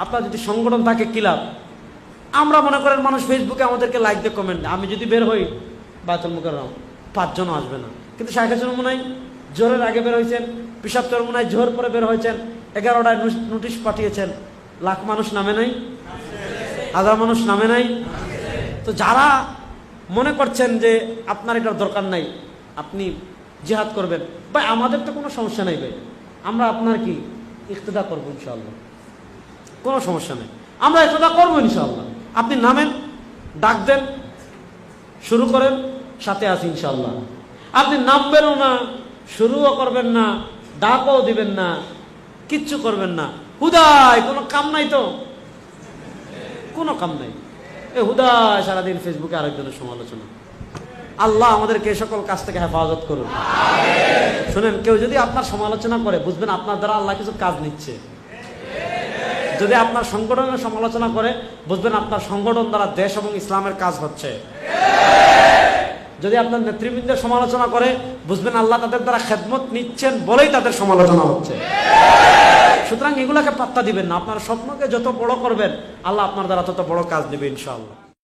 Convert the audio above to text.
আপনার যদি সংগঠন থাকে কি লাভ? আমরা মনে করেন মানুষ ফেসবুকে আমাদেরকে লাইক দিয়ে কমেন্ট, আমি যদি বের হই বায়তুল মুকাররম 5 জনও আসবে না, কিন্তু শাইখ হাসিনা মনে হয় জোরের আগে বের হয়েছেন, পিসাব চর মনে হয় জোর পরে বের হয়েছেন, 11টায় নোটিশ পাঠিয়েছেন, লাখ মানুষ নামে নাই, হাজার মানুষ নামে নাই। তো যারা মনে করছেন যে আপনার এটার দরকার নাই, আপনি জিহাদ করবেন, ভাই আমাদের তো কোনো সমস্যা নেই ভাই, আমরা আপনার কি ইক্তেদা করবো ইনশাআল্লাহ, কোনো সমস্যা নেই, আমরা ইক্তেদা করবো ইনশাআল্লাহ। আপনি নামেন, ডাক দেন, শুরু করেন, সাথে আছি ইনশাআল্লাহ। আপনি নামবেনও না, শুরুও করবেন না, ডাকও দিবেন না, কিচ্ছু করবেন না, হুদায় কোনো কাম নাই, তো কোনো কাম নাই, এ হুদায় সারাদিন ফেসবুকে আরেকজনের সমালোচনা। আল্লাহ আমাদেরকে এই সকল কাজ থেকে হেফাজত করুন। শুনেন, কেউ যদি আপনার সমালোচনা করে, বুঝবেন আপনার দ্বারা আল্লাহ কিছু কাজ নিচ্ছে। যদি আপনার সংগঠনের সমালোচনা করে, বুঝবেন আপনার সংগঠন দ্বারা দেশ এবং ইসলামের কাজ হচ্ছে। যদি আপনার নেতৃবৃন্দের সমালোচনা করে, বুঝবেন আল্লাহ তাদের দ্বারা খেদমত নিচ্ছেন বলেই তাদের সমালোচনা হচ্ছে। সুতরাং এগুলাকে পাত্তা দিবেন না, আপনার স্বপ্নকে যত বড় করবেন, আল্লাহ আপনার দ্বারা তত বড় কাজ দেবে ইনশাআল্লাহ।